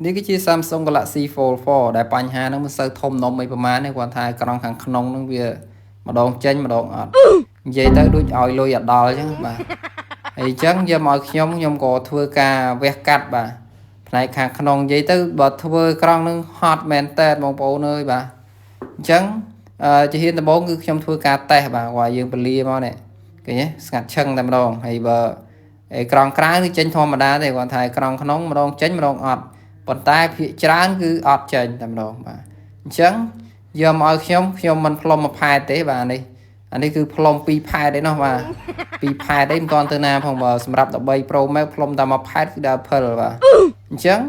នេះគឺជា Samsung Galaxy Fold 4 ដែលបញ្ហាហ្នឹងមិនសូវធំនំអីប្រហែលទេគាត់ថាក្រង់ខាងក្នុងហ្នឹងវាម្ដងចេញម្ដងអត់និយាយទៅដូចឲ្យលុយអត់ដល់អញ្ចឹងបាទហើយអញ្ចឹងយកមកឲ្យខ្ញុំក៏ធ្វើការវះកាត់បាទផ្នែកខាងក្នុងនិយាយទៅបើធ្វើក្រង់ហ្នឹងហត់មែនតើបងប្អូនអើយបាទអញ្ចឹងជាហ៊ានដំបូងគឺខ្ញុំធ្វើការតេស្តបាទគាត់យើងពលាមកនេះឃើញទេស្ងាត់ឈឹងតែម្ដងហើយបើក្រង់ក្រៅគឺចេញធម្មតាទេគាត់ថាក្រង់ក្នុងម្ដងចេញម្ដងអត់ប៉ុន្តែភាគច្រើនគឺអត់ចេញតែម្ដងបាទអញ្ចឹងយកមកឲ្យខ្ញុំមិនផ្លុំមួយផែតទេបាទអានេះគឺផ្លុំ2ផែតឯណោះបាទ2ផែតឯងមិនទាន់ទៅណាផងបើសម្រាប់13 Pro Max ផ្លុំតែមួយផែតគឺដល់ពិលបាទអញ្ចឹង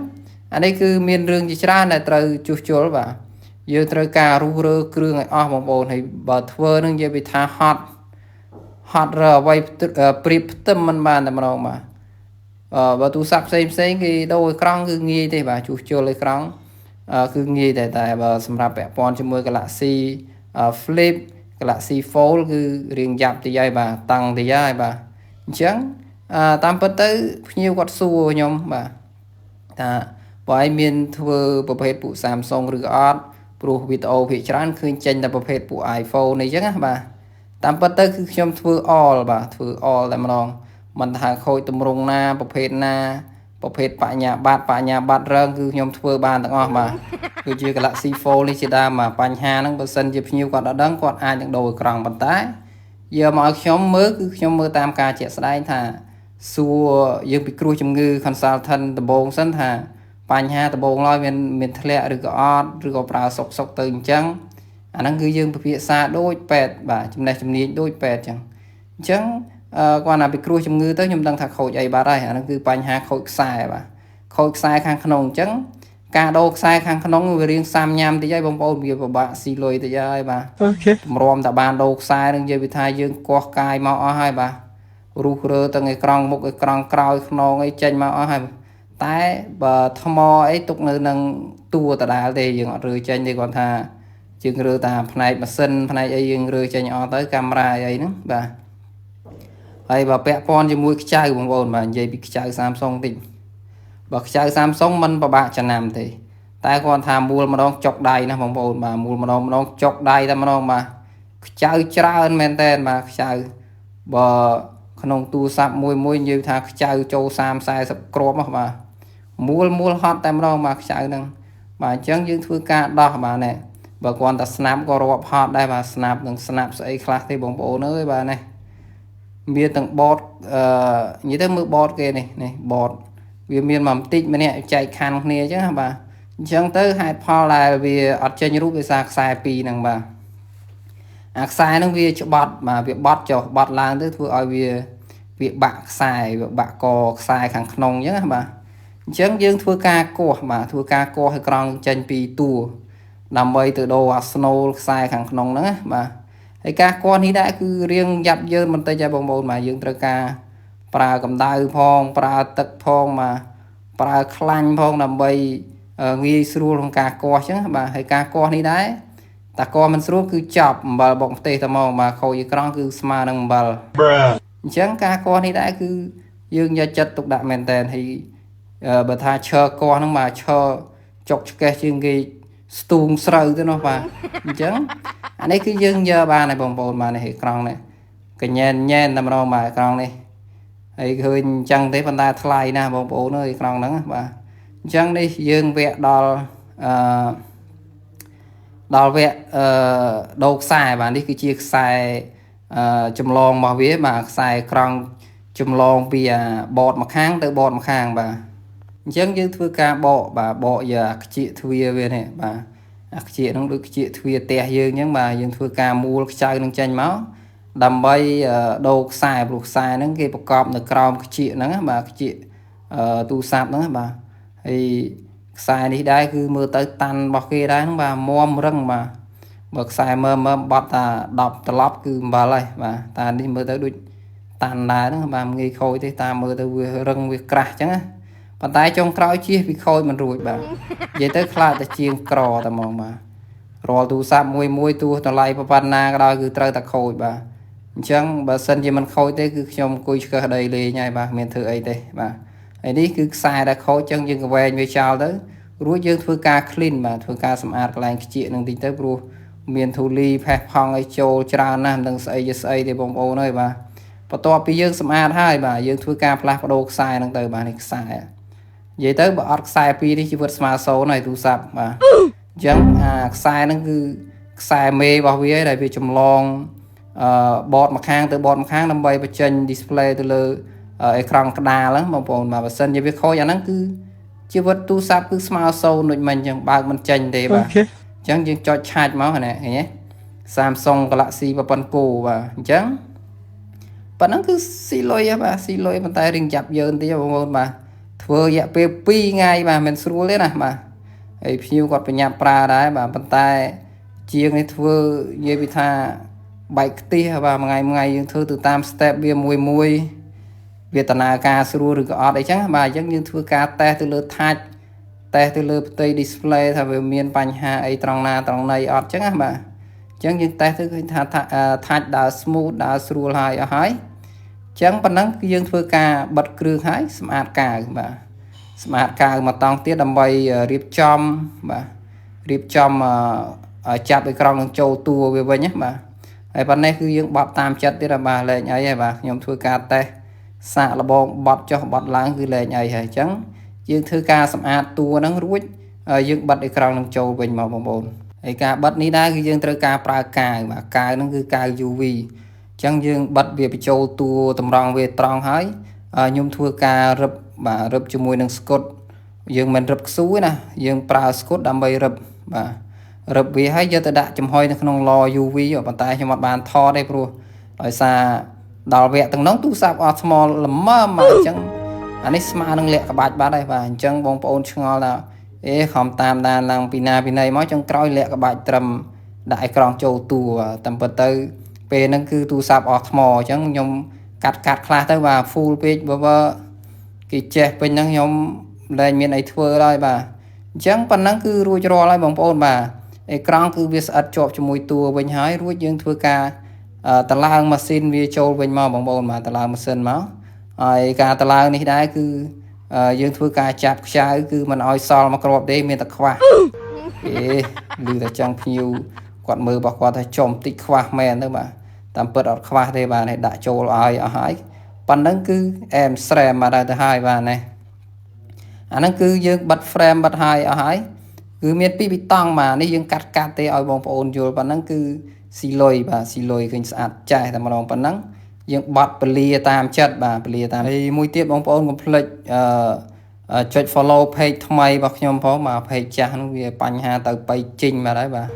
អានេះគឺមានរឿងជាច្រើនដែលត្រូវជួសជុលបាទយើងត្រូវការរុះរើគ្រឿងឲ្យអស់បងប្អូនហើយបើធ្វើនឹងនិយាយពីថាហត់រើអ្វីព្រៀបផ្ទឹមមិនបានតែម្ដងបាទបើទូរស័ព្ទផ្សេងគេដូរក្រង់គឺងាយទេបាទជួសជុលឲ្យក្រង់គឺងាយតែបើសម្រាប់ពាក់ព័ន្ធជាមួយ Galaxy Flip Galaxy Fold គឺរៀងយ៉ាប់តិចហើយបាទតាំងតិចហើយបាទអញ្ចឹងតាមពិតទៅភ្ញៀវគាត់សួរខ្ញុំបាទថាបើឯងមានធ្វើប្រភេទពួក Samsung ឬក៏អត់ព្រោះវីដេអូភាគច្រើនឃើញចេញតែប្រភេទពួក iPhone អីចឹងណាបាទតាមពិតទៅគឺខ្ញុំធ្វើ all បាទធ្វើ all តែម្ដងមិនថាខូចទម្រង់ណាប្រភេទណាប្រភេទបញ្ញាបត្ររងគឺខ្ញុំធ្វើបានទាំងអស់បាទគឺជា Galaxy Fold នេះជាដើមបាទបញ្ហាហ្នឹងបើសិនជាភ្ញៀវគាត់អត់ដឹងគាត់អាចនឹងដូរក្រង់ប៉ុន្តែយកមកឲ្យខ្ញុំមើលគឺខ្ញុំមើលតាមការជាក់ស្ដែងថាសួរយើងពិគ្រោះជំងឺ consultant ដំបូងសិនថាបញ្ហាដំបូងឡើយមានធ្លាក់ឬក៏អត់ឬក៏ប្រើសុកទៅអញ្ចឹងអាហ្នឹងគឺយើងពិភាក្សាដូចពេទ្យបាទចំណេះជំនាញដូចពេទ្យអញ្ចឹងគាត់ណាពិគ្រោះជំងឺទៅខ្ញុំដឹងថាខូចអីបាត់ហើយអាហ្នឹងគឺបញ្ហាខូចខ្សែបាទខូចខ្សែខាងក្នុងអញ្ចឹងការដូរខ្សែខាងក្នុងវារៀងសាំញ៉ាំតិចហើយបងប្អូនវាពិបាកស៊ីលុយតិចហើយបាទអូខេតម្រាំតែបានដូរខ្សែនឹងនិយាយពីថាយើងកោះកាយមកអស់ហើយបាទរុះរើទាំងឯក្រង់មុខឯក្រង់ក្រោយខ្នងអីចេញមកអស់ហើយតែបើថ្មអីទុកនៅនឹងតួដដែលទេយើងអត់រើចេញទេគាត់ថាយើងរើតាមផ្នែកម៉ាស៊ីនផ្នែកអីយើងរើចេញអស់ទៅកាមេរ៉ាអីហ្នឹងបាទហើយបើពាក់ព័ន្ធជាមួយខ្ចៅបងប្អូនបាទនិយាយពីខ្ចៅ Samsung តិចបើខ្ចៅ Samsung មិនពិបាកចំណាំទេតែគាត់ថាមូលម្ដងចុកដៃណាបងប្អូនបាទមូលម្ដងចុកដៃតែម្ដងបាទខ្ចៅច្រើនមែនតើបាទខ្ចៅបើក្នុងទូរស័ព្ទមួយនិយាយថាខ្ចៅចូល30 40គ្រាប់មកបាទមូលហត់តែម្ដងបាទខ្ចៅហ្នឹងបាទអញ្ចឹងយើងធ្វើការដោះបាទណែបើគាត់តែស្នាប់ក៏រាប់ហត់ដែរបាទស្នាប់ស្អីខ្លះទេបងប្អូនអើយបាទណែមានទាំងបតនិយាយទៅមើលបតគេនេះបតវាមានមកបន្តិចម្នាក់ចែកខណ្ឌគ្នាអញ្ចឹងបាទអញ្ចឹងទៅហេតុផលដែលវាអត់ចេញរូបវាសារខ្សែ2ហ្នឹងបាទអាខ្សែហ្នឹងវាច្បាត់បាទវាបត់ចុះបត់ឡើងទៅធ្វើឲ្យវាបាក់ខ្សែវាបាក់កខ្សែខាងក្នុងអញ្ចឹងណាបាទអញ្ចឹងយើងធ្វើការកោះបាទធ្វើការកោះឲ្យក្រង់ចេញពីតួដើម្បីទៅដូរអាស្នូលខ្សែខាងក្នុងហ្នឹងណាបាទហើយការកោះនេះដែរគឺរៀងយ៉ាប់យ៉ឺនបន្តិចហើយបងប្អូនបាទយើងត្រូវការប្រើកម្ដៅផងប្រើទឹកផងបាទប្រើខ្លាញ់ផងដើម្បីងាយស្រួលក្នុងការកោះអញ្ចឹងបាទហើយការកោះនេះដែរតាកោះមិនស្រួលគឺចប់អំបិលបុកម្ទេសតែមកបាទខូចអេក្រង់គឺស្មើនឹងអំបិលអញ្ចឹងការកោះនេះដែរគឺយើងយកចិត្តទុកដាក់មែនតើហើយបើថាឈើកោះហ្នឹងបាទឈើចុកឆ្កេះជាងគេស្ទូងស្រូវទៅនោះបាទអញ្ចឹងអានេះគឺយើងយកបានហើយបងប្អូនបាទនេះអេក្រង់នេះកញ្ញែនតែម្ដងបាទអេក្រង់នេះហើយឃើញអញ្ចឹងទេប៉ុន្តែថ្លៃណាស់បងប្អូនអើយក្រង់ហ្នឹងបាទអញ្ចឹងនេះយើងវគ្គដល់វគ្គដូរខ្សែបាទនេះគឺជាខ្សែចម្លងរបស់វាបាទខ្សែក្រង់ចម្លងពីបតម្ខាងទៅបតម្ខាងបាទអញ្ចឹងយើងធ្វើការបកបាទបកយកអាខ្ជិទ្វាវានេះបាទអាខ្ជិហ្នឹងដូចខ្ជិទ្វាផ្ទះយើងអញ្ចឹងបាទយើងធ្វើការមូលខ្ចៅនឹងចេញមកដើម្បីដូរខ្សែព្រោះខ្សែហ្នឹងគេប្រកបនៅក្រោមខ្ជិហ្នឹងបាទខ្ជិទូរស័ព្ទហ្នឹងបាទហើយខ្សែនេះដែរគឺមើលទៅតាន់របស់គេដែរហ្នឹងបាទមាំរឹងបាទបើខ្សែមើលបត់ថា10ត្រឡប់គឺអំបិលហើយបាទតានេះមើលទៅដូចតាន់ដែរហ្នឹងបាទងាយខូចទេតាមមើលទៅវារឹងវាក្រាស់អញ្ចឹងណាប៉ុន្តែចុងក្រោយជៀសវាខូចមិនរួចបាទនិយាយទៅខ្លាចតែជាងក្រតែហ្មងបាទរាល់ទូរស័ព្ទមួយទោះតម្លៃប៉ុណ្ណាក៏ដោយគឺត្រូវតែខូចបាទអញ្ចឹងបើសិនជាមិនខូចទេគឺខ្ញុំអង្គុយឆ្កឹះដីលេងហើយបាទមានធ្វើអីទេបាទហើយនេះគឺខ្សែដែលខូចអញ្ចឹងយើងកវែងវាចោលទៅ រួចយើងធ្វើការ clean បាទធ្វើការសម្អាតកន្លែងខ្ជានឹងតិចទៅព្រោះមានធូលីផេះផង់ឲ្យចូលច្រើនណាស់មិនដឹងស្អីជាស្អីទេបងប្អូនអើយបាទបន្ទាប់ពីយើងសម្អាតហើយបាទយើងធ្វើការផ្លាស់ប្ដូរខ្សែហ្នឹងទៅបាទនេះខ្សែនិយាយទៅបើអត់ខ្សែពីរនេះជីវិតស្មើ0ហើយទូរស័ព្ទបាទអញ្ចឹងអាខ្សែហ្នឹងគឺខ្សែមេរបស់វាហើយដែលវាចម្លងបតម្ខាងទៅបតម្ខាងដើម្បីបញ្ចេញ display ទៅលើអេក្រង់ក្តារហ្នឹងបងប្អូនបាទបើសិនជាវាខូចអាហ្នឹងគឺជីវិតទូរស័ព្ទគឺស្មើ0ដូចមិញអញ្ចឹងបើកមិនចេញទេបាទអញ្ចឹងយើងចុចឆាច់មកណាឃើញទេ Samsung Galaxy ប្រព័ន្ធគោបាទអញ្ចឹងប៉ុណ្ណឹងគឺស៊ីលុយបាទស៊ីលុយប៉ុន្តែរៀងចាប់យើងតិចបងប្អូនបាទធ្វើរយៈពេល2ថ្ងៃបាទមិនស្រួលទេណាបាទហើយភ្ញៀវគាត់បញ្ញាប់ប្រើដែរបាទប៉ុន្តែជាងនេះធ្វើនិយាយពីថាបែកខ្ទិះបាទមួយថ្ងៃយើងធ្វើទៅតាម step វាមួយវាដំណើរការស្រួលឬក៏អត់អីចឹងបាទអញ្ចឹងយើងធ្វើការតេស្តទៅលើ touch តេស្តទៅលើផ្ទៃ display ថាវាមានបញ្ហាអីត្រង់ណាត្រង់ណីអត់ចឹងណាបាទអញ្ចឹងយើងតេស្តទៅឃើញថា touch ដើរ smooth ដើរស្រួលហើយអស់ហើយអញ្ចឹងប៉ុណ្ណឹងគឺយើងធ្វើការបិទគ្រឿងហើយសម្អាតកាវបាទសម្អាតកាវមកតង់ទៀតដើម្បីរៀបចំបាទរៀបចំចាប់អេក្រង់នឹងចូលតួវាវិញណាបាទហើយប៉ុណ្ណេះគឺយើងបត់តាមចិត្តទៀតបាទលេខអីហើយបាទខ្ញុំធ្វើការតេស្តសាកលបងបត់ចុះបត់ឡើងគឺលេខអីហើយអញ្ចឹងយើងធ្វើការសម្អាតតួហ្នឹងរួចយើងបិទអេក្រង់នឹងចូលវិញមកបងប្អូនហើយការបិទនេះដែរគឺយើងត្រូវការប្រើកាវបាទកាវហ្នឹងគឺកាវ UV អញ្ចឹងយើងបិទវាបញ្ចូលតួតម្រង់វាត្រង់ហើយខ្ញុំធ្វើការរឹបបាទរឹបជាមួយនឹងស្កុតយើងមិនរឹបខ្សួយណាយើងប្រើស្កុតដើម្បីរឹបបាទរឹបវាហើយយកទៅដាក់ចំហុយនៅក្នុងឡ UV ប៉ុន្តែខ្ញុំអត់បានថតទេព្រោះដោយសារដល់វគ្គទាំងនោះទូរស័ព្ទអត់ស្មលល្មមមកអញ្ចឹងអានេះស្មើនឹងលាក់ក្បាច់បាត់ហើយបាទអញ្ចឹងបងប្អូនឆ្ងល់ថាខំតាមដានឡើងពីណាពីណីមកចុងក្រោយលាក់ក្បាច់ត្រឹមដាក់អេក្រង់ចូលតួតាមពិតទៅពេលហ្នឹងគឺទូរស័ព្ទអស់ថ្មអញ្ចឹងខ្ញុំកាត់ខ្លះទៅបាទ full ពេកបើគេចេះពេញហ្នឹងខ្ញុំលែងមានអីធ្វើហើយបាទអញ្ចឹងប៉ុណ្ណឹងគឺរួចរាល់ហើយបងប្អូនបាទអេក្រង់គឺវាស្អិតជាប់ជាមួយតួវិញហើយរួចយើងធ្វើការតឡើងម៉ាស៊ីនវាចូលវិញមកបងប្អូនបាទតឡើងម៉ាស៊ីនមកហើយការតឡើងនេះដែរគឺយើងធ្វើការចាប់ខ្ចៅគឺមិនឲ្យសល់មកគ្រាប់ទេមានតែខ្វះឮតែចង់ភ្ញៀវគាត់មើលរបស់គាត់ថាចំតិចខ្វះមែនទៅបាទតាមពិតអត់ខ្វះទេបាទនេះដាក់ចូលឲ្យអស់ហើយប៉ុណ្ណឹងគឺអែមស្រែមមកដល់ទៅហើយបាទណាអាហ្នឹងគឺយើងបិទ frame បិទហើយអស់ហើយគឺមានពីរតង់បាទនេះយើងកាត់ទេឲ្យបងប្អូនយល់ប៉ុណ្ណឹងគឺស៊ីលុយបាទស៊ីលុយឃើញស្អាតចាស់តែម្ដងប៉ុណ្ណឹងយើងបត់ពលាតាមចិត្តបាទពលាតាមហើយមួយទៀតបងប្អូនកុំភ្លេចចុច follow page ថ្មីរបស់ខ្ញុំផងបាទ page ចាស់នោះវាបញ្ហាទៅបៃជីងបាទហើយបាទ